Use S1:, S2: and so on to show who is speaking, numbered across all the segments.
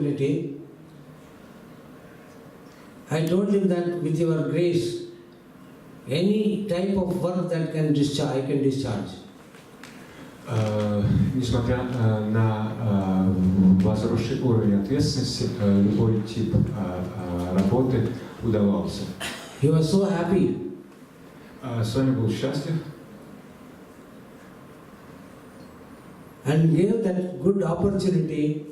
S1: responsibility, I told him that with your grace, any type of work that can discharge, I can discharge.
S2: Несмотря на возросший уровень ответственности, любой тип работы удавался.
S1: He was so happy.
S2: С вами был счастлив.
S1: And gave that good opportunity,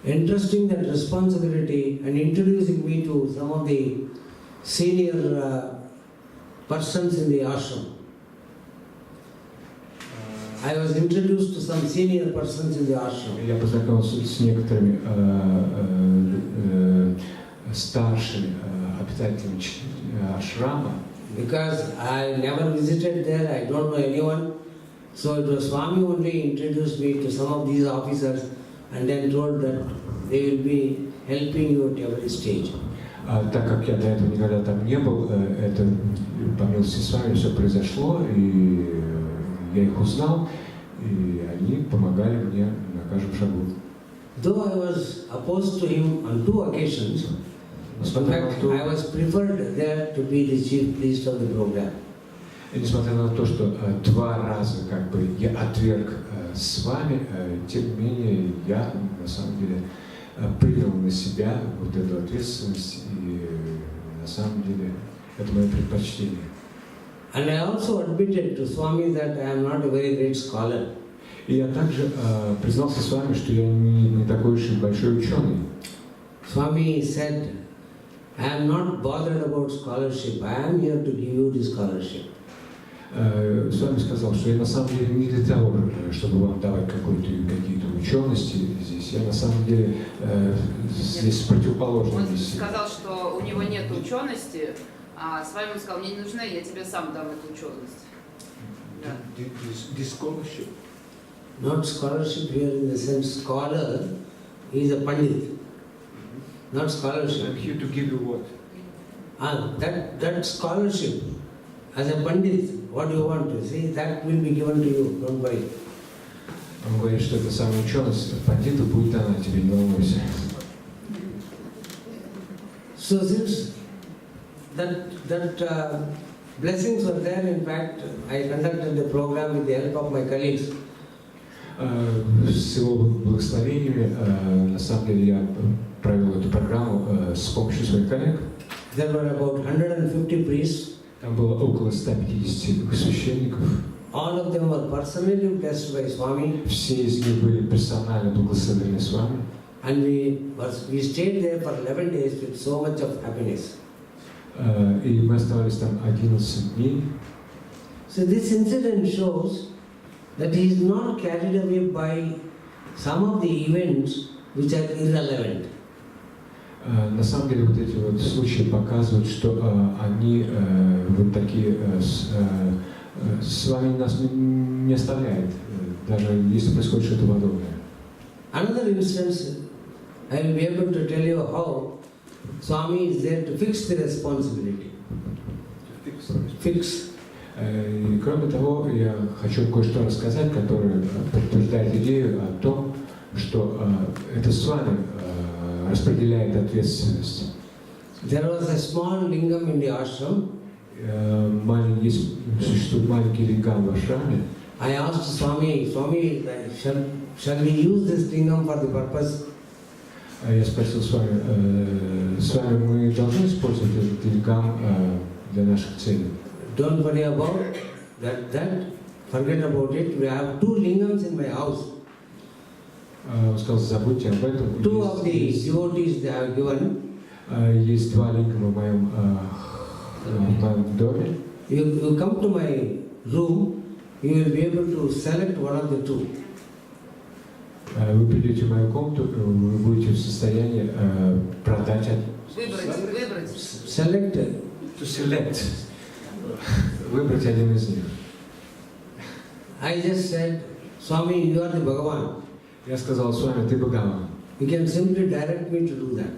S1: entrusting that responsibility and introducing me to some of the senior persons in the ashram. I was introduced to some senior persons in the ashram.
S2: Я познакомился с некоторыми старшими обитателями ашрама.
S1: Because I never visited there, I don't know anyone. So it was Swami only introduced me to some of these officers and then told that they will be helping you at every stage.
S2: Так как я до этого никогда там не был, это по милости с вами все произошло, и я их узнал, и они помогали мне на каждом шагу.
S1: Though I was opposed to him on 2 occasions, in fact, I was preferred there to be the chief priest of the program.
S2: И несмотря на то, что 2 раза как бы я отверг с вами, тем не менее я на самом деле принял на себя вот эту ответственность, и на самом деле это мое предпочтение.
S1: And I also admitted to Swami that I am not a very great scholar.
S2: И я также признался с вами, что я не такой уж и большой ученый.
S1: Swami said, I am not bothered about scholarship. I am here to give you the scholarship.
S2: С вами сказал, что я на самом деле не для того, чтобы вам давать какие-то учености здесь. Я на самом деле здесь противоположный.
S3: Он сказал, что у него нет учености, а с вами он сказал, мне не нужна, я тебе сам дам эту ученость. Да.
S2: This scholarship?
S1: Not scholarship here in the sense scholar, he is a pandit. Not scholarship.
S2: I'm here to give you what?
S1: That scholarship, as a pandit, what you want to see, that will be given to you, don't worry.
S2: Он говорит, что это самая ученость пандита будет дана тебе, не волнуйся.
S1: So since that blessings were there, in fact, I conducted the program with the help of my colleagues.
S2: С его благословениями, на самом деле, я провел эту программу с помощью своих коллег.
S1: There were about 150 priests.
S2: Там было около 150 священников.
S1: All of them were personally blessed by Swami.
S2: Все из них были персонально благословены с вами.
S1: And we stayed there for 11 days with so much of happiness.
S2: И мы оставались там 11 дней.
S1: So this incident shows that he is not carried away by some of the events which are irrelevant.
S2: На самом деле вот эти вот случаи показывают, что они вот такие с вами нас не оставляют, даже если происходит что-то подобное.
S1: Another instance, I will be able to tell you how Swami is there to fix the responsibility. Fix.
S2: И кроме того, я хочу кое-что рассказать, которое подтверждает идею о том, что это с вами распределяет ответственность.
S1: There was a small lingam in the ashram.
S2: Существует маленький лингам в ашраме.
S1: I asked Swami, shall we use this lingam for the purpose?
S2: Я спросил с вами мы должны использовать этот лингам для наших целей?
S1: Don't worry about that. Forget about it. We have 2 lingams in my house.
S2: Он сказал, забудьте об этом.
S1: 2 of the devotees they have given.
S2: Есть 2 лингама в моем доме.
S1: You come to my room, you will be able to select one of the 2.
S2: Вы придете в мою комнату, вы будете в состоянии продать один.
S3: Выбрать.
S1: Select.
S2: To select. Выбрать один из них.
S1: I just said, Swami, you are the Bhagavan.
S2: Я сказал, Swami, ты Бхагаван.
S1: You can simply direct me to do that.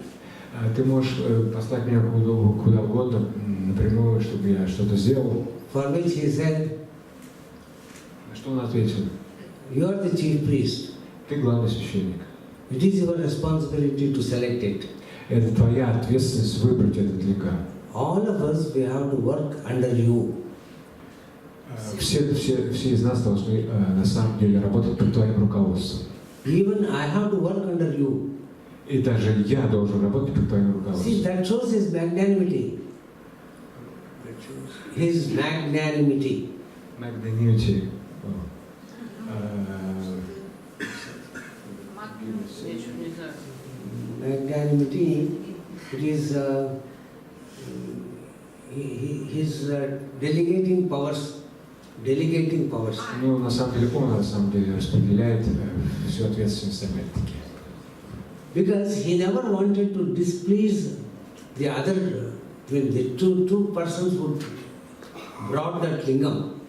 S2: Ты можешь послать меня куда угодно, напрямую, чтобы я что-то сделал.
S1: For which he said,
S2: На что он ответил?
S1: you are the chief priest.
S2: Ты главный священник.
S1: It is your responsibility to select it.
S2: Это твоя ответственность выбрать этот лингам.
S1: All of us, we have to work under you.
S2: Все из нас должны на самом деле работать под твоим руководством.
S1: Even I have to work under you.
S2: И даже я должен работать под твоим руководством.
S1: See, that shows his magnanimity. His magnanimity.
S2: Magnanimity.
S3: Я чуть не знаю.
S1: Magnanimity, it is his delegating powers. Delegating powers.
S2: Ну, на самом деле, он распределяет всю ответственность опять-таки.
S1: Because he never wanted to displease the other, when the two persons who brought that lingam.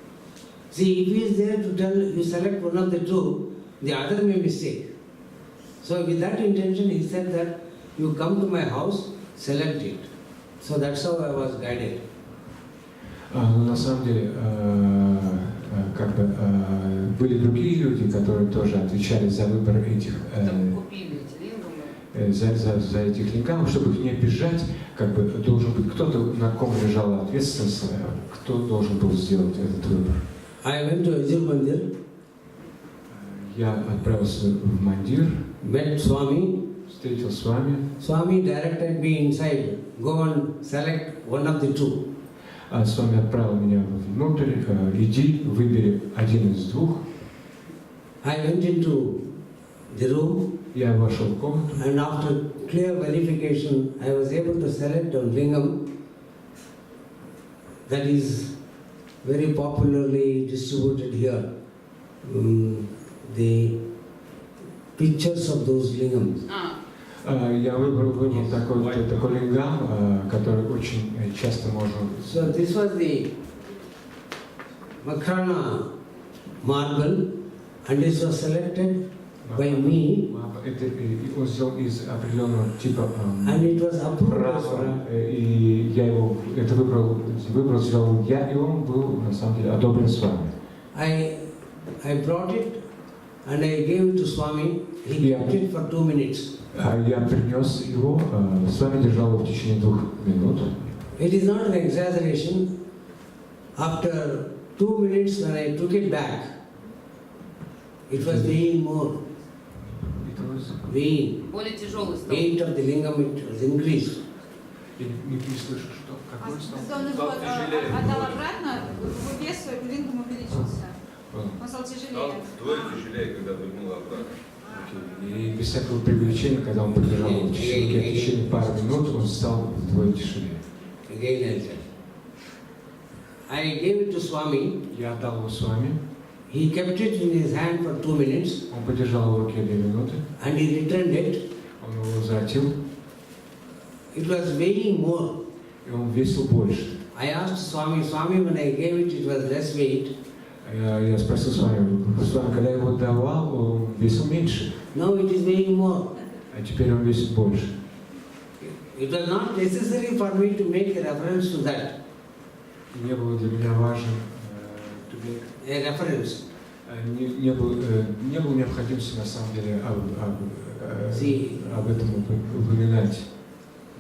S1: See, if he is there to tell you select one of the two, the other may mistake. So with that intention, he said that you come to my house, select it. So that's how I was guided.
S2: Но на самом деле, как бы были другие люди, которые тоже отвечали за выбор этих
S3: Купили эти лингамы.
S2: за этих лингамов, чтобы их не обижать, как бы должен быть кто-то, на ком лежала ответственность, кто должен был сделать этот выбор.
S1: I went to Ajur Mandir,
S2: Я отправился в Мандир,
S1: met Swami.
S2: встретил с вами.
S1: Swami directed me inside, go and select one of the two.
S2: А с вами отправил меня внутрь, иди, выбери один из двух.
S1: I went into the room,
S2: Я вошел в комнату,
S1: and after clear verification, I was able to select a lingam that is very popularly distributed here. The pictures of those lingams.
S2: я выбрал такой лингам, который очень часто можно.
S1: So this was the Makrana marble, and this was selected by me,
S2: Он сделан из определенного типа
S1: and it was approved.
S2: мрамора, и я его это выбрал, сделал я, и он был на самом деле одобрен с вами.
S1: I brought it and I gave it to Swami. He kept it for 2 minutes.
S2: Я принес его, с вами держал его в течение 2 минут.
S1: It is not an exaggeration. After 2 minutes, when I took it back, it was weighing more. Weighing.
S3: Более тяжелый стал.
S1: Weight of the lingam, it was increased.
S2: Я не слышу, что какой стал?
S4: Он его отдал обратно, его вес лингам увеличился. Он стал тяжелее.
S5: Вдвое тяжелее, когда выгнул обратно.
S2: И без всякого преувеличения, когда он подержал его в течение пары минут, он стал вдвое тяжелее.
S1: Again I said. I gave it to Swami.
S2: Я отдал его с вами.
S1: He kept it in his hand for 2 minutes.
S2: Он подержал его в руке 2 минуты.
S1: And he returned it.
S2: Он его возвратил.
S1: It was weighing more.
S2: И он весил больше.
S1: I asked Swami, when I gave it, it was less weight.
S2: Я спросил с вами, когда я его давал, он весил меньше.
S1: Now it is weighing more.
S2: А теперь он весит больше.
S1: It was not necessary for me to make a reference to that.
S2: Не было для меня важно
S1: A reference.
S2: не было необходимости на самом деле об этом упоминать.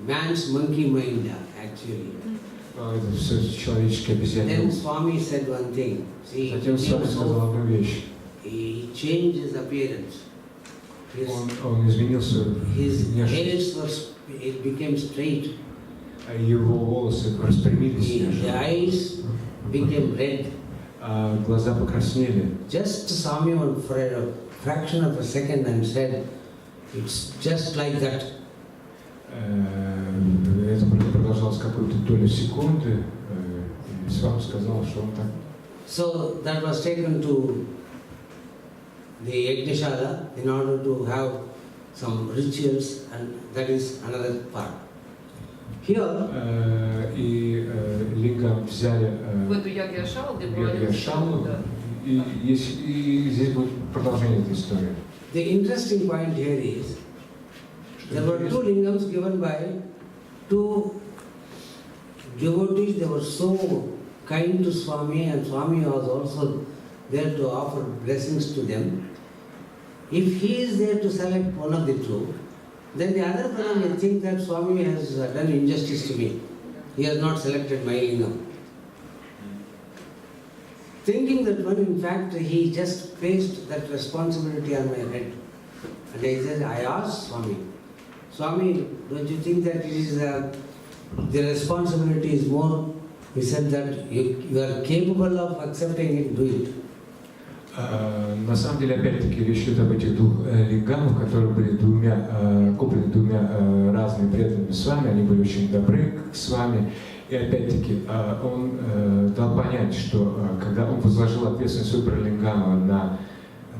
S1: Man's monkey mind, actually.
S2: Это все человеческие обезьяны.
S1: Then Swami said one thing. See,
S2: Затем Свами сказал одну вещь.
S1: he changed his appearance.
S2: Он изменил свою
S1: His
S2: внешность.
S1: hairs it became straight.
S2: Его волосы распрямились.
S1: The eyes became red.
S2: Глаза покраснели.
S1: Just saw me on for a fraction of a second and said, it's just like that.
S2: Это продолжалось какую-то долю секунды. И Свами сказал, что он так.
S1: So that was taken to the Yajnashala in order to have some rituals, and that is another part. Here,
S2: И лингам взяли
S3: В эту Ягьяшалу, где
S2: в
S3: проводился.
S2: Ягьяшалу,
S3: Да.
S2: и здесь будет продолжение этой истории.
S1: the interesting point here is, there were 2 lingams given by 2 devotees. They were so kind to Swami, and Swami was also there to offer blessings to them. if he is there to select one of the two, then the other brother may think that Swami has done injustice to me. He has not selected my lingam. Thinking that one, in fact, he just placed that responsibility on my head. And I asked Swami, Swami, don't you think that it is the responsibility is more? He said that you are capable of accepting it, do it.
S2: На самом деле, опять-таки, речь идет об этих двух лингамах, которые были куплены двумя разными преданными с вами, они были очень добры с вами. И опять-таки, он дал понять, что когда он возложил ответственность выбора лингама на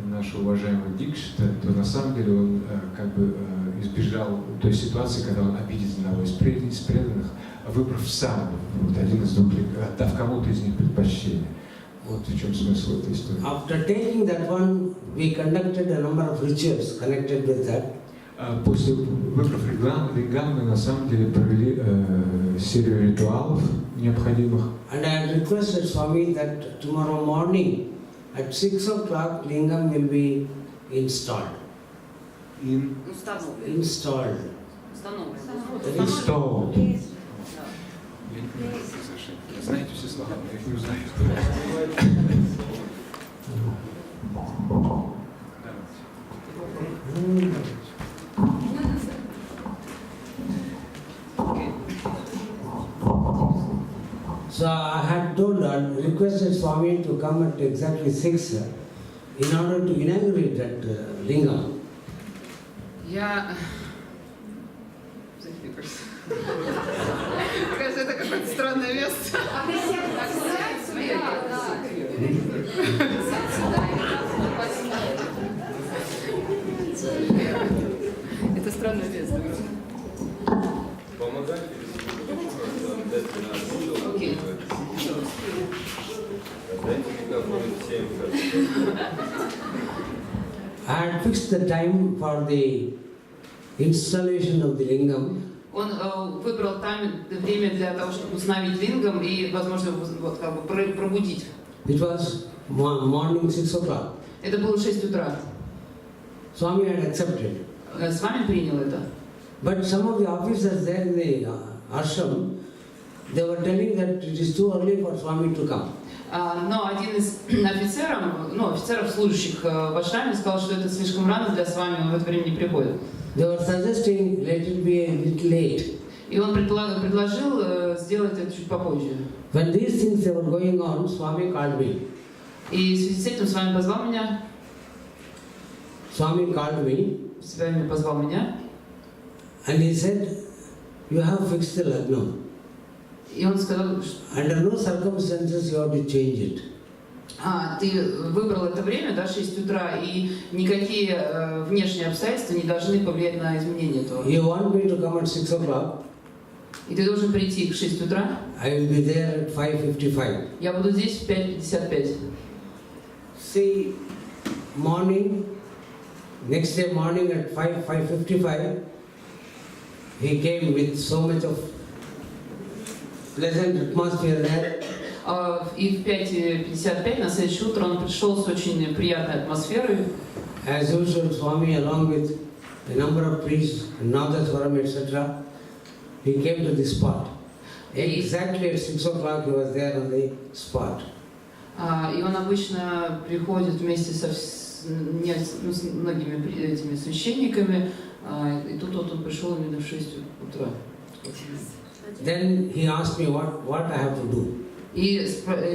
S2: нашего уважаемого Дикшита, то на самом деле он как бы избежал той ситуации, когда он обидит одного из преданных, выбрав сам один из двух, отдав кому-то из них предпочтение. Вот в чем смысл этой истории.
S1: After taking that one, we conducted a number of rituals connected with that.
S2: После выбрав лингам, мы на самом деле провели серию ритуалов необходимых.
S1: And I had requested Swami that tomorrow morning at 6 o'clock lingam will be installed. Installed.
S2: Installed.
S5: Знаете все слова, я их не узнаю.
S1: So I had requested Swami to come at exactly 6 in order to inaugurate that lingam.
S3: Я... Кажется, это какое-то странное место. Это странное место.
S5: Помогать
S3: Окей.
S5: Дайте микрофон всем.
S1: I had fixed the time for the installation of the lingam.
S3: Он выбрал время для того, чтобы установить лингам и, возможно, вот, как бы пробудить.
S1: It was morning 6 o'clock.
S3: Это было 6 утра.
S1: Swami had accepted.
S3: С вами принял это.
S1: But some of the officers there in the ashram, they were telling that it is too early for Swami to come.
S3: Но один из офицеров, служащих в ашраме, сказал, что это слишком рано для с вами, он в это время не приходит.
S1: They were suggesting let it be a little late.
S3: И он предложил сделать это чуть попозже.
S1: When these things were going on, Swami called me.
S3: И в связи с этим с вами позвал меня.
S1: Swami called me.
S3: С вами позвал меня.
S1: And he said, you have fixed the lagna.
S3: И он сказал,
S1: under no circumstances you have to change it.
S3: Ты выбрал это время, да, 6 утра, и никакие внешние обстоятельства не должны повлиять на изменение этого.
S1: You want me to come at 6 o'clock?
S3: И ты должен прийти в 6 утра.
S1: I will be there at 5:55.
S3: Я буду здесь в 5:55.
S1: See, next day morning at 5:55, he came with so much of pleasant atmosphere there.
S3: И в 5:55 на следующее утро он пришел с очень приятной атмосферой.
S1: As usual, Swami, along with a number of priests, Nadaswaram, etc., he came to the spot. Exactly at 6 o'clock, he was there on the spot.
S3: И он обычно приходит вместе с многими этими священниками, и тут вот он пришел именно в 6 утра.
S1: Then he asked me what I have to do.
S3: И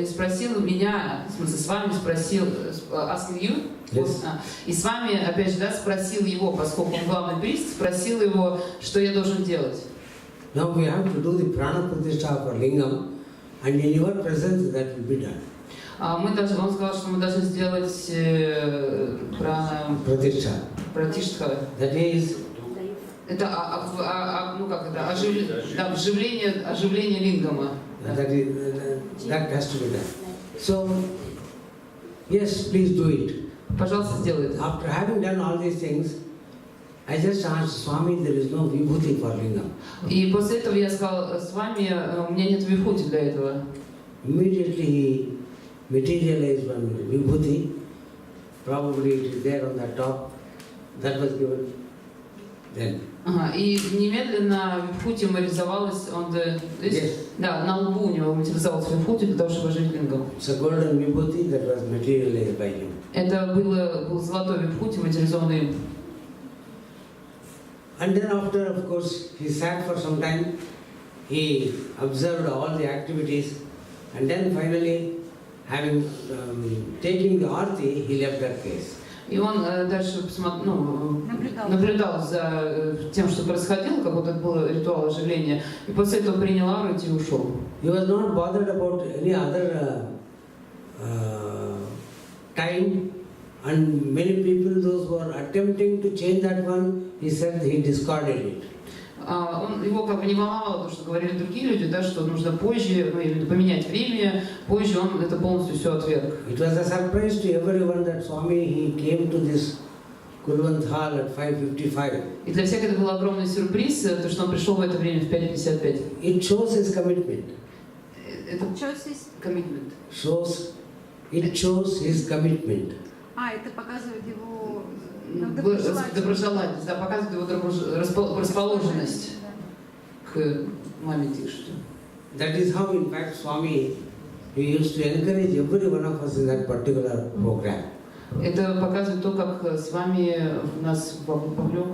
S3: спросил меня, в смысле, с вами спросил, asking you?
S1: Yes.
S3: И с вами, опять же, да, спросил его, поскольку он главный прист, спросил его, что я должен делать.
S1: Now we have to do the prana pratishtha for lingam, and in your presence that will be done.
S3: Он сказал, что мы должны сделать прана пратиштха.
S1: That is,
S3: это оживление лингама.
S1: That has to be done. So, yes, please do it.
S3: Пожалуйста, сделай это.
S1: After having done all these things, I just asked Swami, there is no vibhuti for lingam.
S3: И после этого я сказал, с вами у меня нет вибхути для этого.
S1: Immediately he materialized one vibhuti. Probably it is there on the top. That was given then.
S3: Ага, и немедленно вибхути материализовалась,
S1: Yes.
S3: да, на лбу у него материализовалась вибхути для того, чтобы оживить лингам.
S1: So golden vibhuti that was materialized by him.
S3: Это был золотой вибхути, материализованный им.
S1: And then after, of course, he sat for some time, he observed all the activities, and then finally, having taking the arti, he left that place.
S3: И он дальше наблюдал за тем, что происходило, как вот это был ритуал оживления, и после этого принял арати и ушел.
S1: He was not bothered about any other time, and many people, those who were attempting to change that one, he said he discarded it.
S3: Его как бы не волновало то, что говорили другие люди, да, что нужно позже, поменять время, позже он это полностью все отверг.
S1: It was a surprise to everyone that Swami, he came to this Kulwant Hall at 5:55.
S3: И для всех это был огромный сюрприз, то, что он пришел в это время в 5:55.
S1: It shows his commitment.
S3: Это commitment.
S1: It shows his commitment.
S4: Это показывает его
S3: доброжелательность, да, показывает его расположенность к маме Дикшиту.
S1: That is how, in fact, Swami, he used to encourage every one of us in that particular program.
S3: Это показывает то, как с вами нас вовлек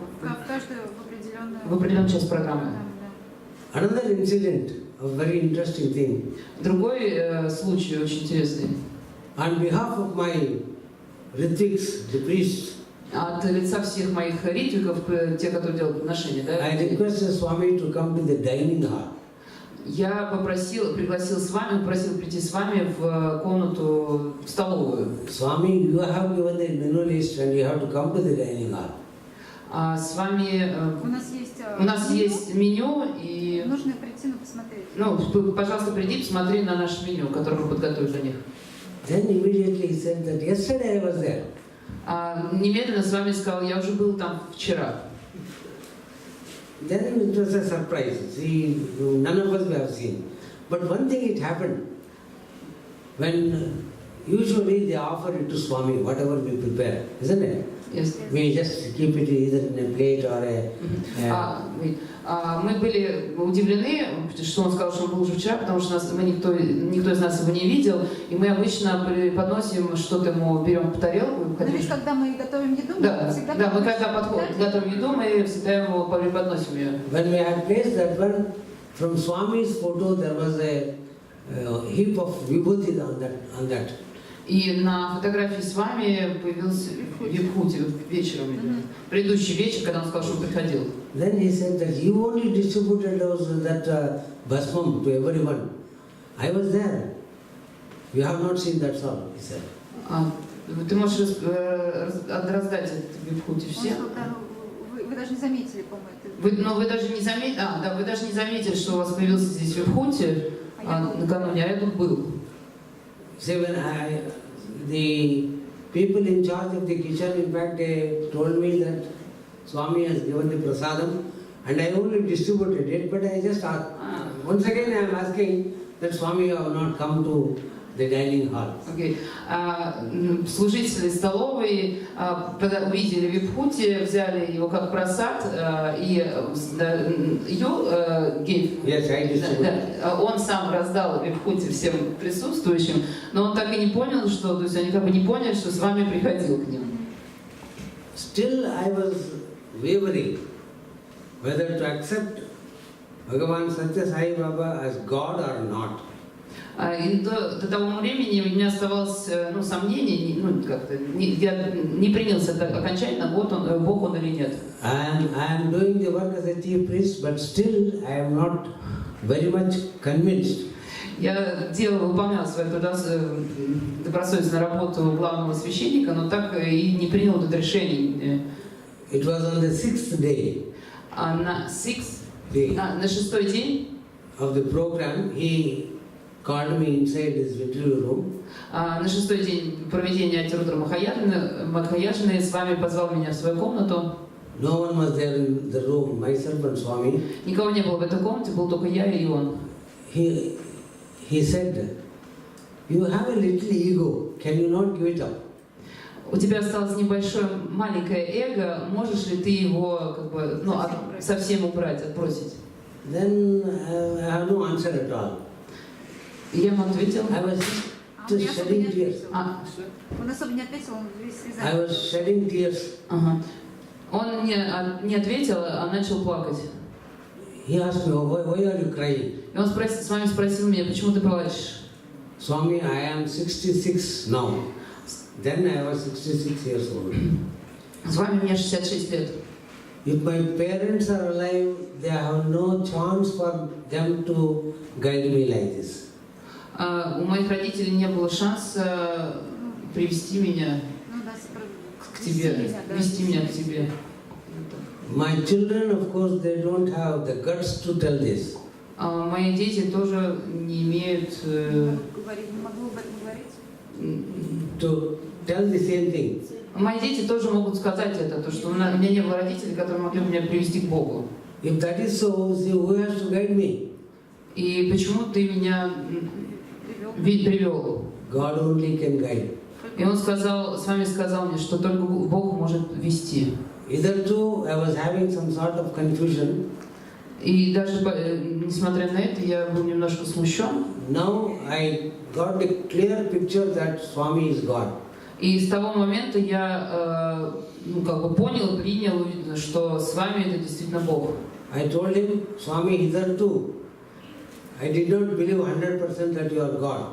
S3: в определенную часть программы.
S1: Another incident, a very interesting thing.
S3: Другой случай очень интересный.
S1: On behalf of my Ritiks, the priests,
S3: от лица всех моих ритвиков, те, которые делают подношения, да?
S1: I requested Swami to come to the dining hall.
S3: Я попросил прийти с вами в комнату, в столовую.
S1: Swami, you have given the menu list and you have to come to the dining hall.
S3: С вами у нас есть меню, и
S4: нужно прийти, посмотреть.
S3: Пожалуйста, приди, посмотри на наше меню, которое мы подготовили для них.
S1: Then immediately he said that yesterday I was there.
S3: Немедленно с вами сказал, я уже был там вчера.
S1: Then it was a surprise. See, none of us have seen. But one thing it happened. When usually they offer it to Swami, whatever we prepare, isn't it?
S3: Yes.
S1: We just keep it either in a plate or
S3: Мы были удивлены, что он сказал, что он был уже вчера, потому что никто из нас его не видел, и мы обычно подносим что-то ему, берем по тарелку.
S4: Но ведь когда мы готовим еду,
S3: мы когда готовим еду, мы всегда ему подносим ее.
S1: When we had placed that one, from Swami's photo there was a heap of vibhuti on that.
S3: И на фотографии с вами появился вибхути вечером, предыдущий вечер, когда он сказал, что он приходил.
S1: Then he said that you only distributed that bhasmam to everyone. I was there. You have not seen that all, he said.
S3: Ты можешь раздать этот вибхути всем.
S4: Вы даже не заметили, по-моему,
S3: вы даже не заметили, что у вас появился здесь вибхути накануне, а я тут был.
S1: See, when the people in charge of the kitchen, in fact, they told me that Swami has given the prasadam, and I only distributed it, but I just asked, once again I am asking that Swami have not come to the dining hall.
S3: Okay. Служители столовой увидели вибхути, взяли его как просад, и он сам раздал вибхути всем присутствующим, но он так и не понял, что, то есть они как бы не поняли, что с вами приходил к ним.
S1: Still I was wavering whether to accept Bhagavan Satya Sai Baba as God or not.
S3: И до того времени у меня оставалось сомнение, я не принял это окончательно, Бог он или нет.
S1: I am doing the work as a chief priest, but still I am not very much convinced.
S3: Я выполнял свою добросовестную работу главного священника, но так и не принял это решение.
S1: It was on the 6th day.
S3: На шестой день
S1: of the program, he called me inside his retrieval room.
S3: На шестой день проведения Ати-Рудра Махаяджаны с вами позвал меня в свою комнату.
S1: No one was there in the room, myself and Swami.
S3: Никого не было в этой комнате, был только я и он.
S1: He said, you have a little ego, can you not give it up?
S3: у тебя осталось небольшое, маленькое эго, можешь ли ты его как бы, ну, совсем убрать, отбросить?
S1: Then I have no answer at all.
S3: И я ему ответил.
S1: I was just shedding tears.
S4: Он особо не ответил, он весь
S1: I
S4: слезами.
S1: was shedding tears.
S3: Ага. Он не ответил, а начал плакать.
S1: He asked me, why are you crying?
S3: И он с вами спросил меня, почему ты плачешь?
S1: Swami, I am 66 now. Then I was 66 years old.
S3: С вами мне 66 лет.
S1: If my parents are alive, they have no chance for them to guide me like this.
S3: У моих родителей не было шанса привести меня
S4: Ну да,
S3: к тебе, вести меня к тебе.
S1: My children, of course, they don't have the guts to tell this.
S3: Мои дети тоже не имеют
S4: не могу об этом говорить.
S1: To tell the same thing.
S3: Мои дети тоже могут сказать это, то, что у меня не было родителей, которые могли бы меня привести к Богу.
S1: If that is so, see who has to guide me?
S3: И почему ты меня привел?
S1: God only can guide.
S3: И он с вами сказал мне, что только Бог может вести.
S1: Hitherto, I was having some sort of confusion.
S3: И даже несмотря на это, я был немножко смущен.
S1: Now I got a clear picture that Swami is God.
S3: И с того момента я понял, принял, что с вами это действительно Бог.
S1: I told him, Swami, hitherto, I did not believe 100% that you are God.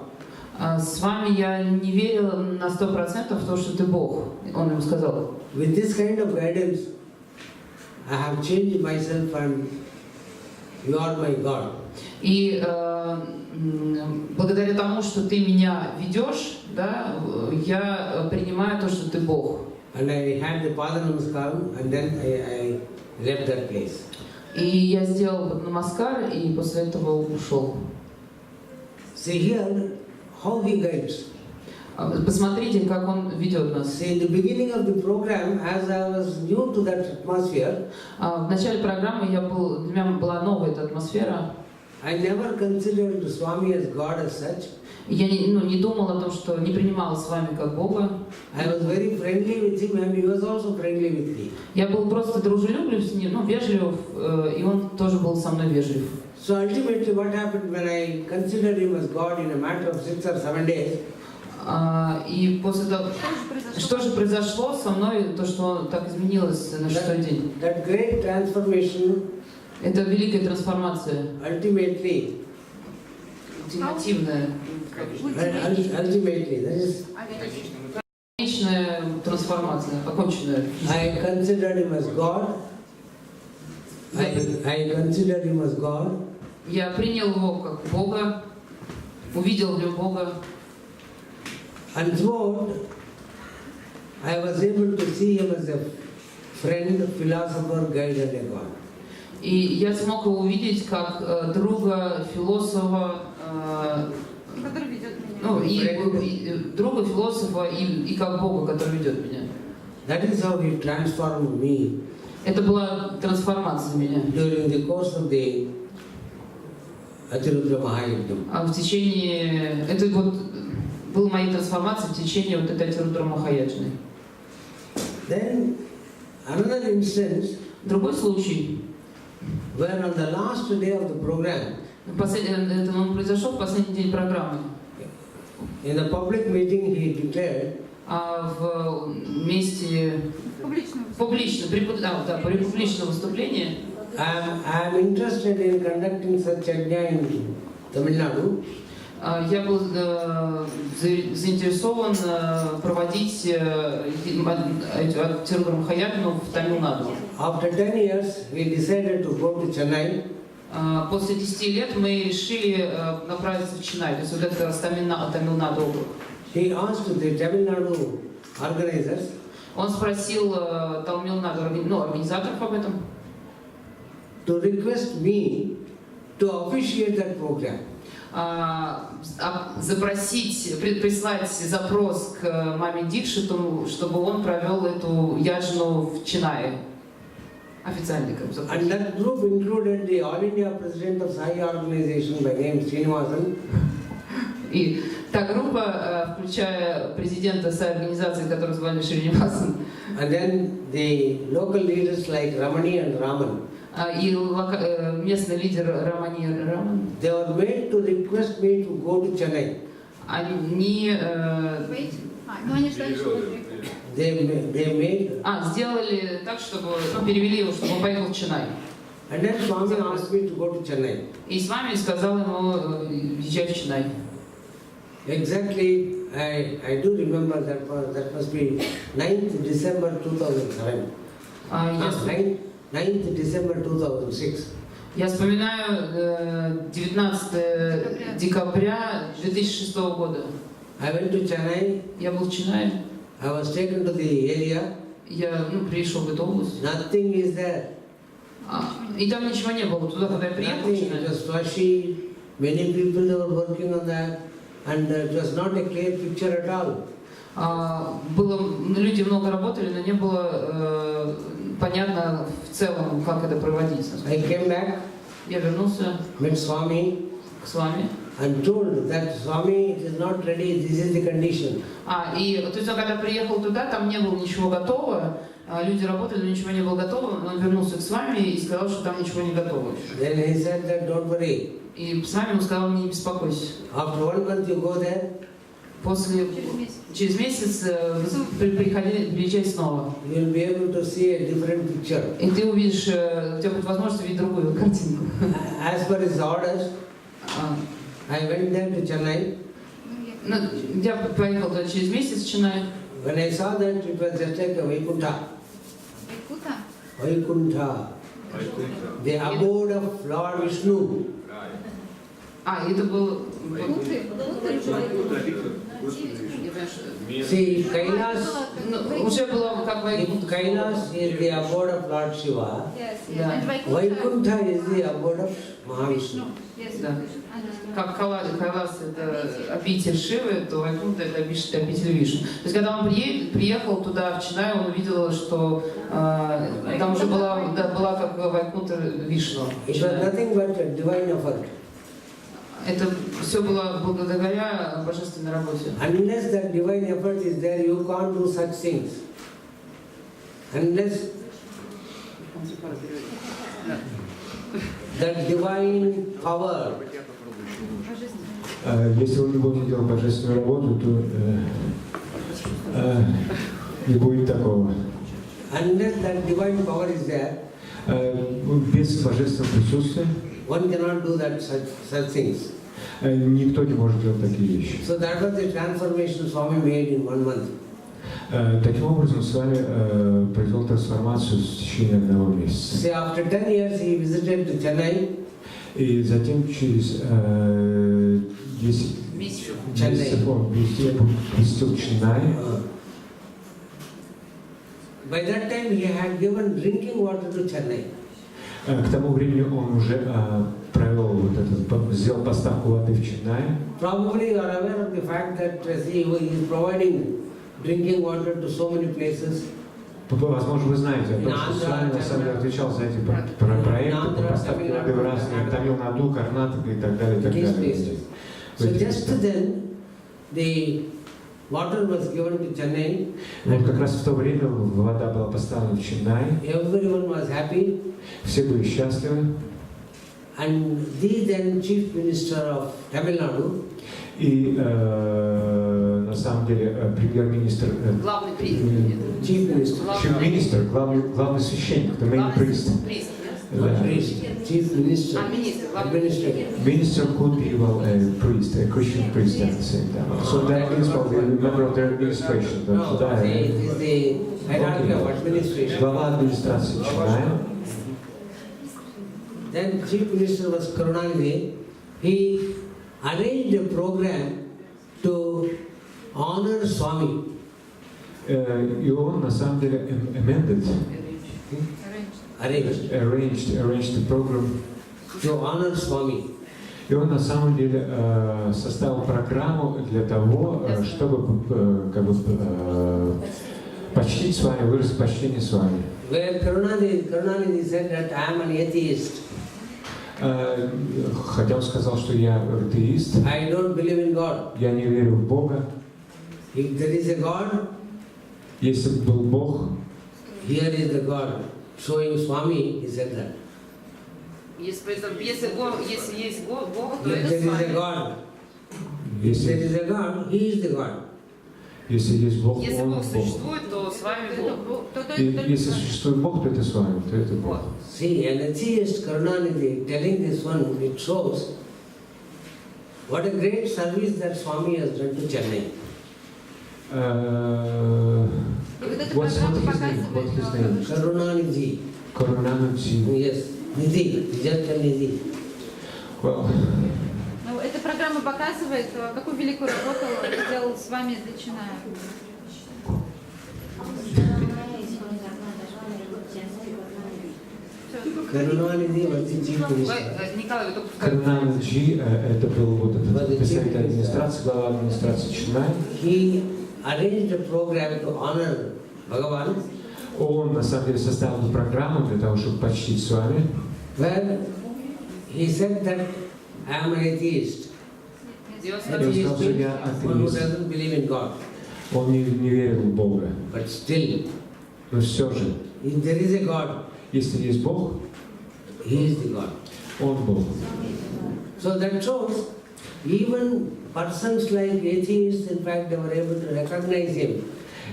S3: С вами я не верил на 100% в то, что ты Бог. Он ему сказал.
S1: With this kind of guidance, I have changed myself and you are my God.
S3: И благодаря тому, что ты меня ведешь, да, я принимаю то, что ты Бог.
S1: And I had the Pada Namaskaram and then I left that place.
S3: И я сделал намаскар, и после этого ушел.
S1: See here how he guides.
S3: Посмотрите, как он ведет нас.
S1: See, in the beginning of the program, as I was new to that atmosphere,
S3: В начале программы для меня была новая эта атмосфера.
S1: I never considered Swami as God as such.
S3: Я не думал о том, что не принимал с вами как Бога.
S1: I was very friendly with him and he was also friendly with me.
S3: Я был просто дружелюблив с ним, вежлив, и он тоже был со мной вежлив.
S1: So ultimately what happened when I considered him as God in a matter of 6 or 7 days,
S3: И после того, что же произошло со мной, то, что так изменилось на шестой день?
S1: that great transformation
S3: Это великая трансформация,
S1: ultimately,
S3: ультимативная,
S1: ultimately, that is,
S3: конечная трансформация, оконченная.
S1: I considered him as God. I considered him as God.
S3: Я принял его как Бога, увидел в нем Бога.
S1: And throughout, I was able to see him as a friend, philosopher, guide and a God.
S3: И я смог его увидеть как друга, философа,
S4: который ведет меня.
S3: и друга, философа, и как Бога, который ведет меня.
S1: That is how he transformed me.
S3: Это была трансформация меня.
S1: During the course of the Atirudra Mahayajna.
S3: В течение, это была моя трансформация в течение этой Атирудра Махаяджны.
S1: Then another instance,
S3: Другой случай,
S1: where on the last day of the program,
S3: это произошел в последний день программы.
S1: in the public meeting he declared,
S3: В месте при публичном выступлении
S1: I am interested in conducting such yajna in Tamil Nadu.
S3: Я был заинтересован проводить Атирудра Махаяджну в Тамилнаду.
S1: After 10 years, we decided to go to Chennai.
S3: После 10 лет мы решили направиться в Ченнай, то есть вот это Тамилнаду округ.
S1: He asked the Tamil Nadu organizers,
S3: Он спросил Тамилнаду, организаторов об этом,
S1: to request me to officiate that program.
S3: Прислать запрос к маме Дикшиту, чтобы он провел эту яджну в Ченнае. Официальный как бы.
S1: And that group included the All India President of Sai Organization by name Srinivasan.
S3: И Та группа, включая президента соорганизации, которую звали Шринивасан,
S1: And then the local leaders like Ramani and Raman,
S3: и местный лидер Рамани Раман,
S1: they were made to request me to go to Chennai.
S3: они
S4: Ну, они ждали, что он приехал.
S1: They made.
S3: сделали так, чтобы перевели его, чтобы он поехал в Ченнай.
S1: And then Swami asked me to go to Chennai.
S3: И с вами сказал ему езжай в Ченнай.
S1: Exactly, I do remember that must be 9th December 2007. 9th December 2006.
S3: Я вспоминаю 19 декабря 2006 года.
S1: I went to Chennai.
S3: Я был в Ченнае.
S1: I was taken to the area.
S3: Я пришел в эту область.
S1: Nothing is there.
S3: И там ничего не было. Туда, когда я приехал,
S1: It was flashy. Many people were working on that, and it was not a clear picture at all.
S3: Люди много работали, но не было понятно в целом, как это проводится.
S1: I came back.
S3: Я вернулся
S1: Met Swami.
S3: К Свами.
S1: And told that Swami, it is not ready. This is the condition.
S3: И то есть он когда приехал туда, там не было ничего готово. Люди работали, но ничего не было готово. Он вернулся к Свами и сказал, что там ничего не готово.
S1: Then he said that don't worry.
S3: И Свами ему сказал, не беспокойся.
S1: After 1 month you go there.
S3: Через месяц приезжай снова.
S1: You will be able to see a different picture.
S3: И ты увидишь, у тебя будет возможность увидеть другую картинку.
S1: As per his orders, I went there to Chennai.
S3: Я поехал туда через месяц в Ченнай.
S1: When I saw that, it was just like a Vaikuntha. Vaikuntha. The abode of Lord Vishnu.
S3: Это был...
S1: See, Kailas,
S3: уже было как
S1: if Kailas is the abode of Lord Shiva,
S3: Да.
S1: Vaikuntha is the abode of Mahavishnu.
S3: Да. Как Кайлас это обитель Шивы, то Вайкунта это обитель Вишну. То есть когда он приехал туда в Ченнай, он увидел, что там уже была как Вайкунта Вишну.
S1: It was nothing but a divine effort.
S3: Это все было благодаря божественной работе.
S1: Unless that divine effort is there, you can't do such things. Unless that divine power.
S2: Если вы не будете делать божественную работу, то не будет такого.
S1: Unless that divine power is there,
S2: без божественного присутствия
S1: one cannot do such things.
S2: Никто не может делать такие вещи.
S1: So that was the transformation Swami made in 1 month.
S2: Таким образом, с вами произвел трансформацию в течение 1 месяца.
S1: See, after 10 years he visited to Chennai.
S2: И затем через 10 месяцев он посетил Ченнай.
S1: By that time he had given drinking water to Chennai.
S2: К тому времени он уже сделал поставку воды в Ченнай.
S1: Probably you are aware of the fact that he is providing drinking water to so many places.
S2: Возможно, вы знаете, о том, что Свами на самом деле отвечал за эти проекты по поставке воды в разные, Тамил-Наду, Карнатака и так далее, и так далее.
S1: So just then, the water was given to Chennai.
S2: Вот как раз в то время вода была поставлена в Ченнай.
S1: Everyone was happy.
S2: Все были счастливы.
S1: And the then chief minister of Tamil Nadu.
S2: И на самом деле премьер-министр,
S3: Главный
S2: министр, главный священник, the main priest.
S1: Chief minister.
S2: Minister could be a priest, a Christian priest at the same time. So that is probably a member of their administration.
S1: No, it is the hierarchy of administration.
S2: Глава администрации Ченная.
S1: Then chief minister was Karunanidhi. He arranged a program to honor Swami.
S2: И он на самом деле arranged the program
S1: to honor Swami.
S2: И он на самом деле составил программу для того, чтобы как бы почтить с вами, выразить почтение с вами.
S1: Where Karunanidhi said that I am an atheist.
S2: Хотя он сказал, что я атеист.
S1: I don't believe in God.
S2: Я не верю в Бога.
S1: If there is a God,
S2: Если бы был Бог,
S1: here is the God. Showing Swami, he said that.
S3: Если есть Бог, то
S1: If
S3: это
S1: there
S3: с
S1: is a
S3: вами.
S1: God, if there is a God, he is the God.
S2: Если есть Бог,
S3: Если
S2: Он
S3: Бог
S2: Бог.
S3: существует, то с вами Бог.
S2: И если существует Бог, то это с вами, то это Бог.
S1: See, an atheist Karunanidhi telling this one, it shows what a great service that Swami has done to Chennai.
S2: What's his name?
S1: Karunanidhi.
S2: Karunanidhi.
S1: Yes, Nidhi, just a Nidhi.
S2: Well,
S4: Ну, эта программа показывает, какую великую работу сделал с вами Дикшит
S1: Karunanidhi was the chief minister.
S3: Николай, вы только
S2: Карунанидhi, это был вот этот представитель администрации, глава администрации Ченнай.
S1: He arranged a program to honor Bhagavan,
S2: Он на самом деле составил программу для того, чтобы почтить с вами.
S1: where he said that I am an atheist.
S3: И он
S1: Atheist
S2: сказал, что я
S1: means one who
S2: атеист.
S1: doesn't believe in God.
S2: Он не верил в Бога.
S1: But still,
S2: Но все же,
S1: if there is a God,
S2: если есть Бог,
S1: he is the God.
S2: Он Бог.
S1: So that shows even persons like atheists, in fact, they were able to recognize him.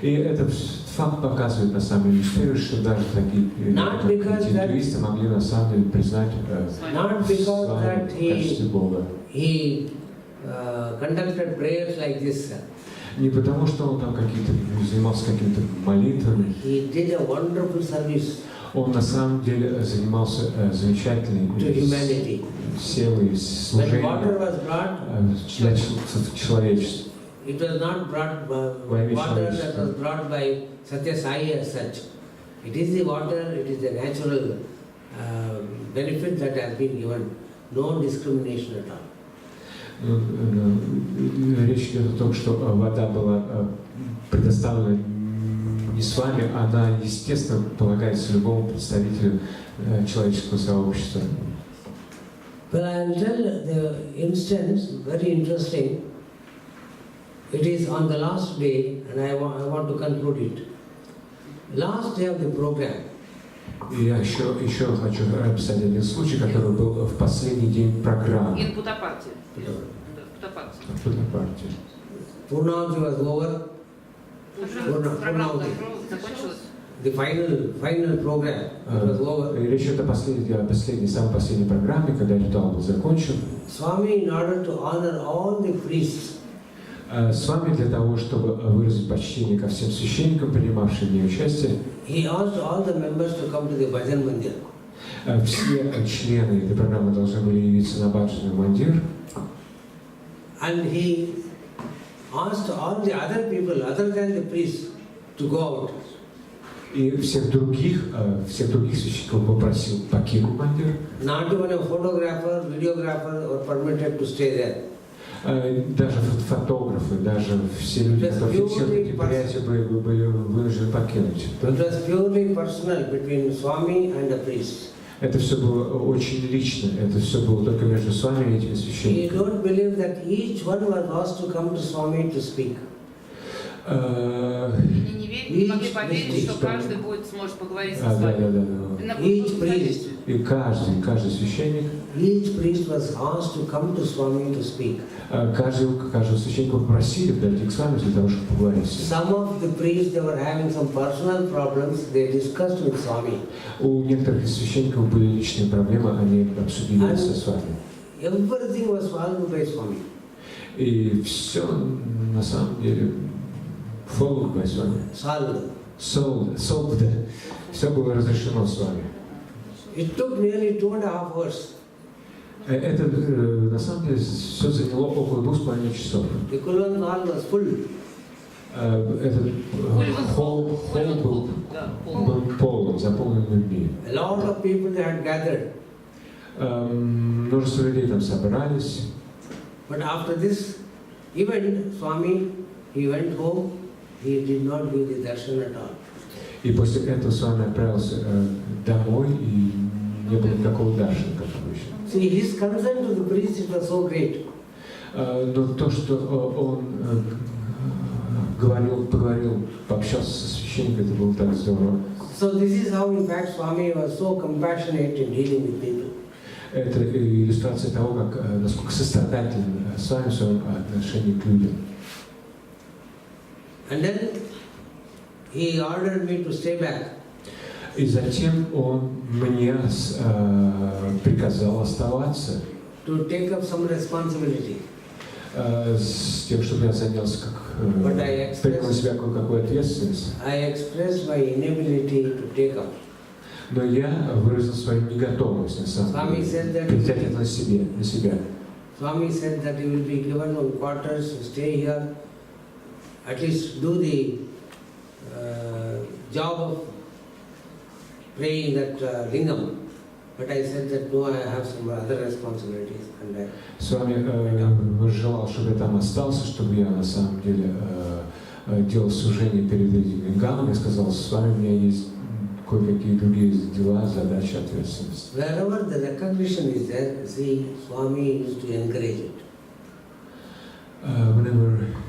S2: И этот факт показывает на самом деле, что даже такие индуисты могли на самом деле признать
S1: Not because that
S2: в качестве Бога.
S1: he conducted prayers like this.
S2: Не потому, что он там занимался какими-то молитвами.
S1: He did a wonderful service
S2: Он на самом деле занимался замечательной
S1: to humanity.
S2: силой
S1: When
S2: служения
S1: water was brought,
S2: для человечества.
S1: it was not brought by water that was brought by Satya Sai as such. It is the water, it is the natural benefit that has been given. No discrimination at all.
S2: Речь идет о том, что вода была предоставлена не с вами, она, естественно, полагается любому представителю человеческого сообщества.
S1: Well, I'll tell the instance, very interesting. It is on the last day, and I want to conclude it. Last day of the program.
S2: И я еще хочу описать один случай, который был в последний день программы.
S3: Инпутапарти.
S2: Путапарти.
S1: Purnavati was over.
S3: Программа закончилась.
S1: The final program it was over.
S2: Речь идет о самой последней программе, когда ритуал был закончен.
S1: Swami, in order to honor all the priests,
S2: С вами для того, чтобы выразить почтение ко всем священникам, принимавшим в ней участие,
S1: he asked all the members to come to the Bhajan Mandir.
S2: все члены этой программы должны были явиться на Баджан Мандир.
S1: And he asked all the other people, other than the priests, to go out.
S2: И всех других священников попросил покинуть Мандир.
S1: Not even a photographer, videographer were permitted to stay there.
S2: Даже фотографы, даже все люди, которые фиксируют эти мероприятия, были вынуждены покинуть.
S1: It was purely personal between Swami and the priest.
S2: Это все было очень лично, это все было только между с вами и этими
S1: You
S2: священниками.
S1: don't believe that each one was asked to come to Swami to speak.
S3: Не могли поверить, что каждый сможет поговорить с вами.
S1: Each priest.
S2: И каждый священник,
S1: Each priest was asked to come to Swami to speak.
S2: каждого священника попросили подойти к с вами для того, чтобы поговорить с ним.
S1: Some of the priests, they were having some personal problems, they discussed with Swami.
S2: У некоторых из священников были личные проблемы, они обсудили это с вами.
S1: Everything was solved by Swami.
S2: И все на самом деле followed by с вами. Solved. Все было разрешено с вами.
S1: It took nearly 2.5 hours.
S2: Это на самом деле все заняло около 2,5 часов.
S1: The Kulwan hall was full.
S2: Этот холл был полон, заполнен людьми.
S1: A lot of people they had gathered.
S2: Множество людей там собрались.
S1: But after this event, Swami, he went home. He did not do the darshan at all.
S2: И после этого с вами отправился домой, и не было никакого даршана, как обычно.
S1: See, his concern to the priest, it was so great.
S2: Но то, что он поговорил, пообщался со священником, это было так здорово.
S1: So this is how, in fact, Swami was so compassionate in dealing with people.
S2: Это иллюстрация того, как, насколько сострадателен Свами в своем отношении к людям.
S1: And then he ordered me to stay back.
S2: И затем он мне приказал оставаться.
S1: To take up some responsibility.
S2: С тем, чтобы я занялся, принял на себя кое-какую ответственность.
S1: I expressed my inability to take up.
S2: Но я выразил свою неготовность, на самом деле, взять это на себя.
S1: Swami said that you will be given one quarters to stay here, at least do the job of praying that lingam. But I said that no, I have some other responsibilities.
S2: Свами желал, чтобы я там остался, чтобы я на самом деле делал служение перед этим лингамом. Я сказал, с вами у меня есть кое-какие другие дела, задачи, ответственность.
S1: Wherever the recognition is there, see, Swami used to encourage it.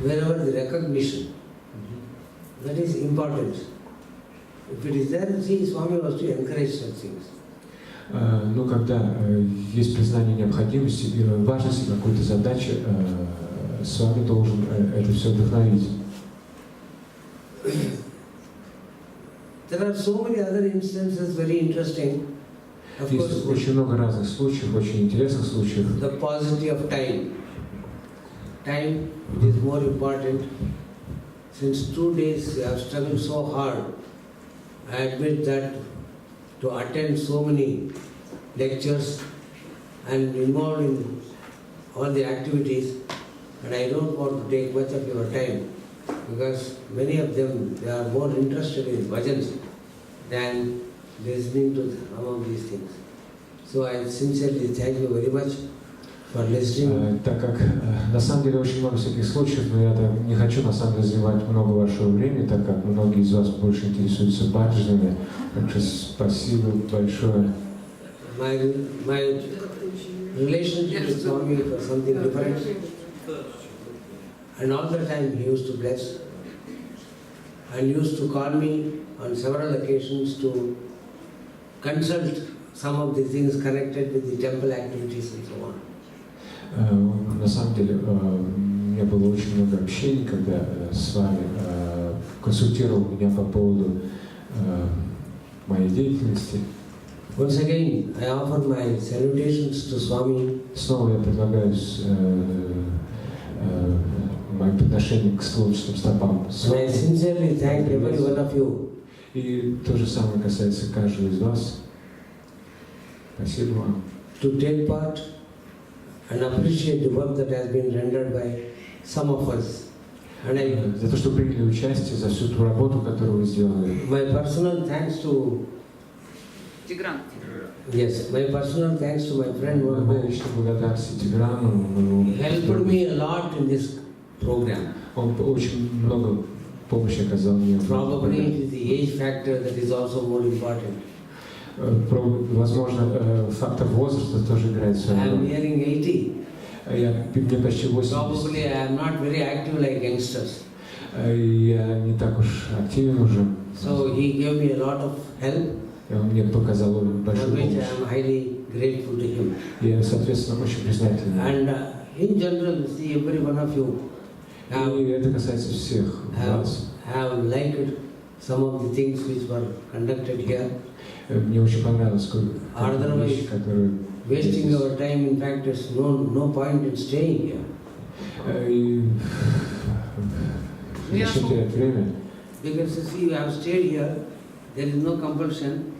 S1: Wherever the recognition, that is important. If it is there, see, Swami was to encourage such things.
S2: Но когда есть признание необходимости и важности какой-то задачи, с вами должен это все вдохновить.
S1: There are so many other instances, very interesting. Of course,
S2: есть очень много разных случаев, очень интересных случаев.
S1: The paucity of time. Time is more important. Since 2 days I have struggled so hard. I admit that to attend so many lectures and involved in all the activities, and I don't want to take much of your time because many of them, they are more interested in bhajans than listening to some of these things. So I sincerely thank you very much for listening.
S2: Так как на самом деле очень много всяких случаев, но я не хочу на самом деле занимать много вашего времени, так как многие из вас больше интересуются баджанами. Так что спасибо большое.
S1: My relationship with Swami was something different. And all the time he used to bless and used to call me on several occasions to consult some of the things connected with the temple activities and so on.
S2: На самом деле у меня было очень много общений, когда с вами консультировал меня по поводу моей деятельности.
S1: Once again, I offer my salutations to Swami.
S2: Снова я предлагаю мои подношения к лотосным стопам.
S1: I sincerely thank every one of you.
S2: И то же самое касается каждого из вас. Спасибо вам.
S1: To take part and appreciate the work that has been rendered by some of us. And
S2: за то, что приняли участие, за всю ту работу, которую вы сделали.
S1: My personal thanks to
S3: Тигран.
S1: Yes, my personal thanks to my friend who helped me a lot in this program.
S2: Он очень много помощи оказал мне.
S1: Probably it is the age factor that is also more important.
S2: Возможно, фактор возраста тоже играет свою роль.
S1: I am nearing 80.
S2: Мне почти 80.
S1: Probably I am not very active like youngsters.
S2: Я не так уж активен уже.
S1: So he gave me a lot of help.
S2: И он мне показал большую помощь.
S1: I am highly grateful to him.
S2: Я, соответственно, очень признателен.
S1: And in general, see, every one of you
S2: и это касается всех вас.
S1: Have liked some of the things which were conducted here.
S2: Мне очень понравилось,
S1: Otherwise, wasting our time, in fact, there's no point in staying here.
S2: Зачем терять время?
S1: Because you see, you have stayed here, there is no compulsion.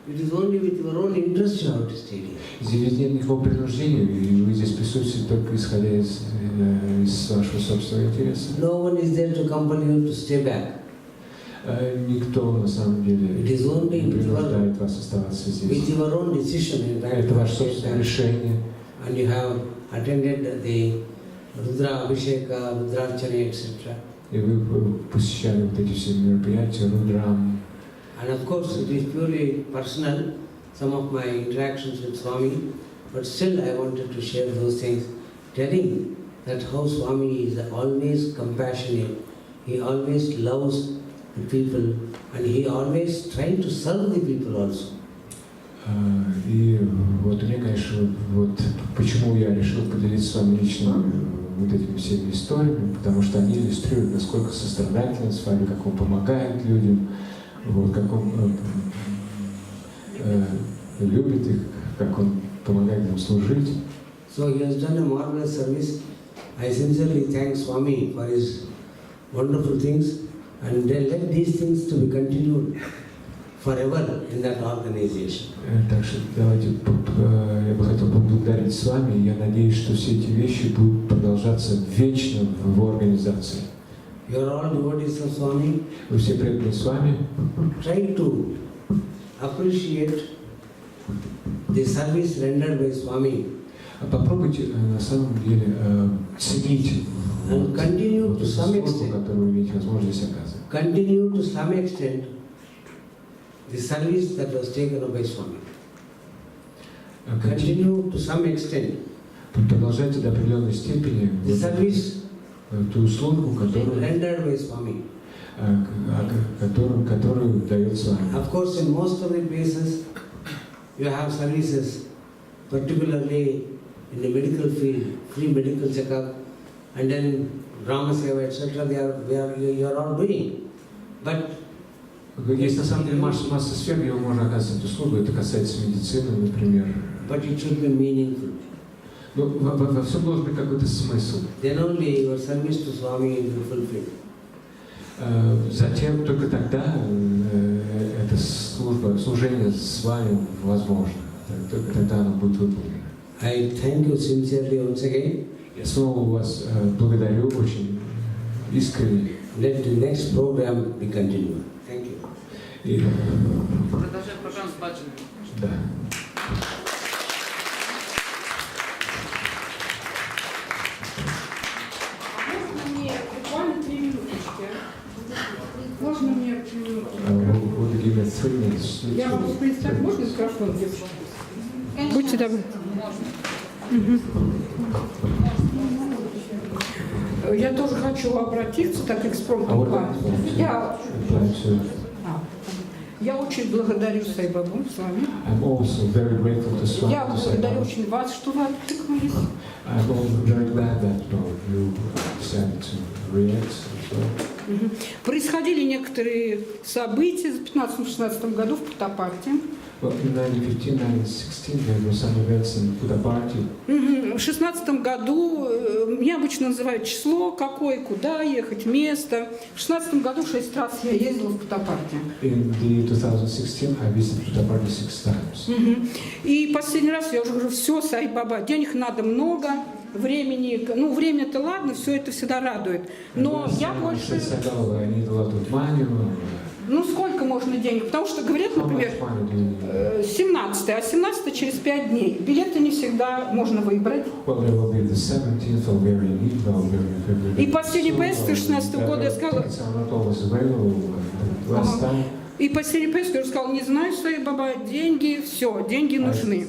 S1: It is only with your own interest you have to stay here.
S2: Здесь нет никакого принуждения, и вы здесь присутствуете только исходя из вашего собственного интереса.
S1: No one is there to compel you to stay back.
S2: Никто на самом деле не принуждает вас оставаться здесь.
S1: With your own decision, in fact,
S2: это ваше собственное решение.
S1: And you have attended the Rudra Abhisheka, Rudrarchana, etc.
S2: И вы посещали вот эти все мероприятия, Рудрам.
S1: And of course, it is purely personal. Some of my interactions with Swami, but still I wanted to share those things, telling that how Swami is always compassionate, he always loves the people, and he always trying to serve the people also.
S2: И вот мне, конечно, вот почему я решил поделиться с вами лично вот этими всеми историями, потому что они иллюстрируют, насколько сострадателен с вами, как он помогает людям, вот, как он любит их, как он помогает им служить.
S1: So he has done a marvelous service. I sincerely thank Swami for his wonderful things, and let these things to be continued forever in that organization.
S2: Так что давайте, я бы хотел поблагодарить с вами, и я надеюсь, что все эти вещи будут продолжаться вечно в его организации.
S1: You are all devotees of Swami.
S2: Вы все преданные с вами.
S1: Try to appreciate the service rendered by Swami.
S2: Попробуйте на самом деле ценить
S1: And continue to some
S2: службу,
S1: extent.
S2: которую вы имеете возможность оказывать.
S1: Continue to some extent the service that was taken up by Swami. Continue to some extent
S2: Продолжайте до определенной степени
S1: the service
S2: ту службу,
S1: rendered by Swami.
S2: которую дает с вами.
S1: Of course, in most of the places you have services, particularly in the medical field, free medical checkup, and then Brahma Seva, etc. You are all doing. But
S2: Есть на самом деле масса сфер, где можно оказывать услугу. Это касается медицины, например.
S1: but it should be meaningful.
S2: Но во всем должен быть какой-то смысл.
S1: Then only your service to Swami will be fulfilled.
S2: Затем только тогда это служение с вами возможно. Только тогда оно будет выполнено.
S1: I thank you sincerely once again.
S2: Я снова вас благодарю очень искренне.
S1: Let the next program be continued. Thank you.
S2: И,
S3: Продолжаем программу с баджаном.
S2: да.
S6: Можно мне буквально 3 минуточки? Можно мне 3 минутки?
S2: Вот такие ценные.
S6: Я могу представить, можно микрофон, девушка? Будьте добры. Я тоже хочу обратиться, так экспромтом к вам. Я очень благодарю Сай-Бабу с вами.
S2: I'm also very grateful to Swami.
S6: Я благодарю очень вас, что вы откликнулись.
S2: I'm also very glad that you decided to react.
S6: Происходили некоторые события в 2015-2016 году в Путапарте.
S2: Well, in 1915-1916 there were some events in Puttaparthi.
S6: В 2016 году меня обычно называют число, какое, куда ехать, место. В 2016 году 6 раз я ездила в Путапарте.
S2: In the 2016 I visited Puttaparthi 6 times.
S6: И последний раз я уже говорю, все, Сай-Баба, денег надо много, времени, ну время-то ладно, все это всегда радует. Но я больше...
S2: I need a lot of money.
S6: Ну сколько можно денег? Потому что говорят, например, 17, а 17 через 5 дней. Билеты не всегда можно выбрать. И последний поездка 16 года я сказала... И последний поездка я сказала, не знаю, Сай-Баба, деньги, все, деньги нужны.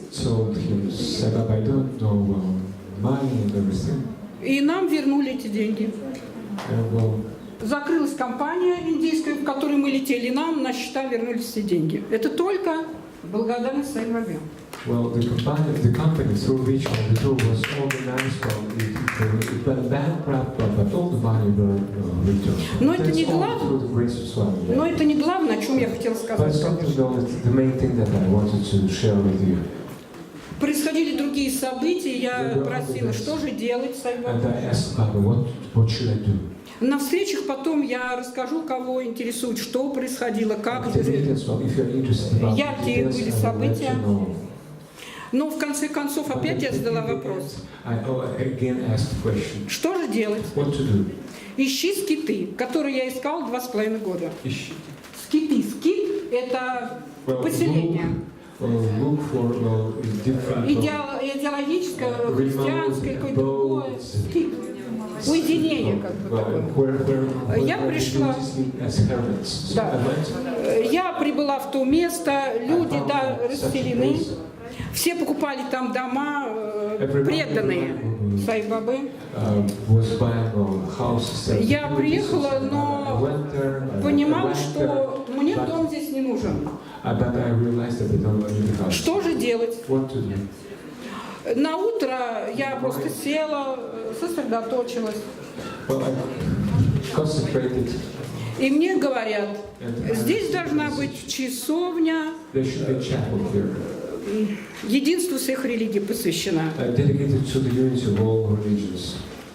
S6: И нам вернули эти деньги. Закрылась компания индийская, в которой мы летели, и нам на счета вернулись все деньги. Это только благодарность Сай-Бабе.
S2: Well, the company through which the tour was organized, it went bankrupt, but all the money were returned.
S6: Но это не главное. Но это не главное, о чем я хотела сказать.
S2: The main thing that I wanted to share with you.
S6: Происходили другие события, я просила, что же делать, Сай-Баба.
S2: And I asked Baba, what should I do?
S6: На встречах потом я расскажу, кого интересует, что происходило, как. Яркие были события. Но в конце концов опять я задала вопрос. Что же делать? Ищи скиты, которые я искал 2,5 года. Скиты. Скит – это поселение. Идеологическое, христианское, какое-то другое. Скит. Уединение как бы такое. Я пришла, да, я прибыла в то место, люди, да, расселены. Все покупали там дома преданные Сай-Бабы. Я приехала, но понимала, что мне дом здесь не нужен. Что же делать? На утро я просто села, сосредоточилась. И мне говорят, здесь должна быть часовня, единству всех религий посвящена.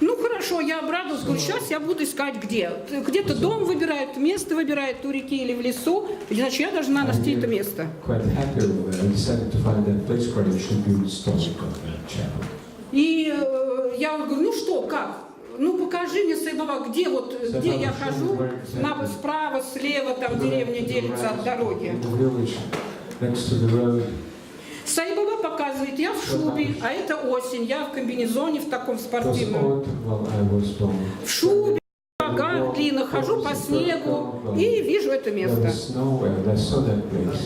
S6: Ну хорошо, я обрадовалась, говорю, сейчас я буду искать где. Где-то дом выбирают, место выбирают у реки или в лесу, значит я должна найти это место. И я говорю, ну что, как? Ну покажи мне, Сай-Баба, где я хожу, справа, слева, там деревня делится от дороги. Сай-Баба показывает, я в шубе, а это осень, я в комбинезоне в таком спортивном. В шубе, в сапогах длинных, хожу по снегу и вижу это место.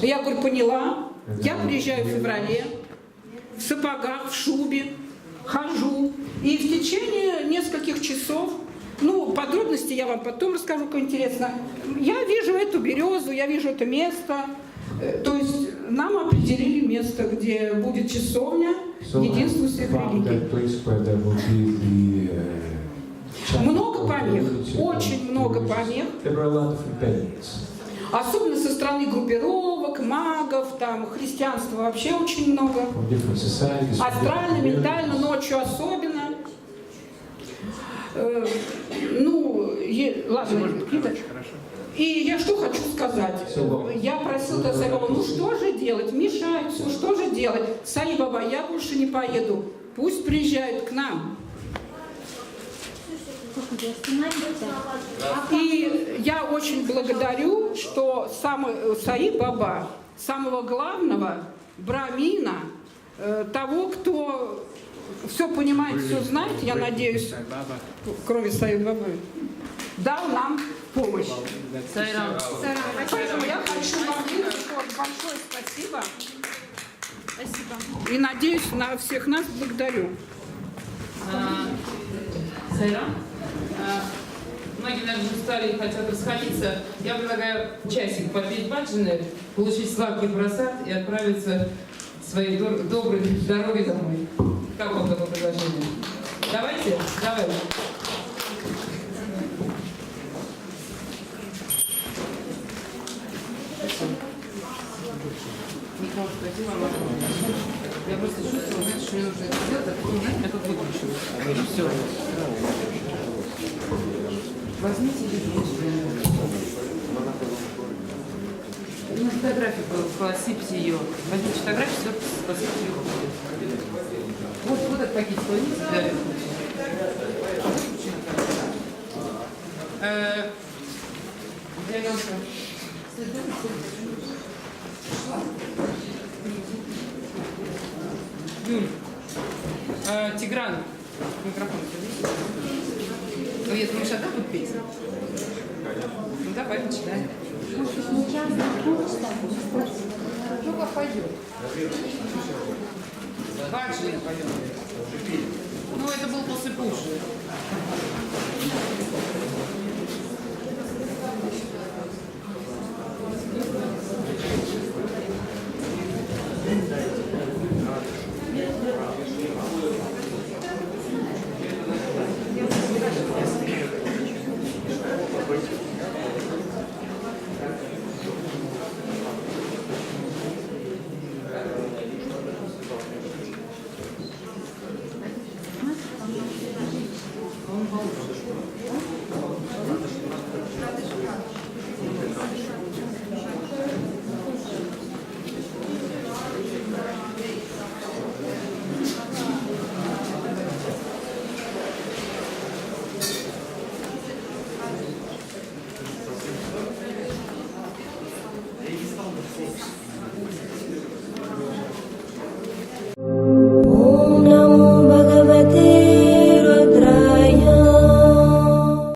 S6: Я говорю, поняла, я приезжаю в феврале, в сапогах, в шубе, хожу, и в течение нескольких часов, ну, подробности я вам потом расскажу, как интересно, я вижу эту березу, я вижу это место, то есть нам определили место, где будет часовня единства всех религий. Много помех, очень много помех. Особенно со стороны группировок, магов, там христианства вообще очень много. Астрально, ментально, ночью особенно. Ладно, и я что хочу сказать. Я просила Сай-Баба, ну что же делать? Мешают все, что же делать? Сай-Баба, я больше не поеду. Пусть приезжают к нам. И я очень благодарю, что Сай-Баба, самого главного брамина, того, кто все понимает, все знает, я надеюсь, кроме Сай-Бабы, дал нам помощь. Поэтому я хочу вам выразить большое спасибо. И надеюсь, на всех нас благодарю.
S3: Сайрам? Многие, наверное, устали и хотят расходиться. Я предлагаю часик попить баджаны, получить сладкий просад и отправиться своей доброй дорогой домой. Как вам такое предложение? Давайте? Давай. Никого спросила, я просто чувствовала, знаете, что мне нужно это сделать, а потом, знаете, я тут выключила. Все. Возьмите на фотографию посыпьте ее. Возьмите фотографию, сюда посыпьте ее. Вот этот пакет кладите. Тигран, микрофон. Нет, мы шага будут петь? Ну давай, начинаем. Ну как пойдет? Баджи пойдет. Ну это был после пуша.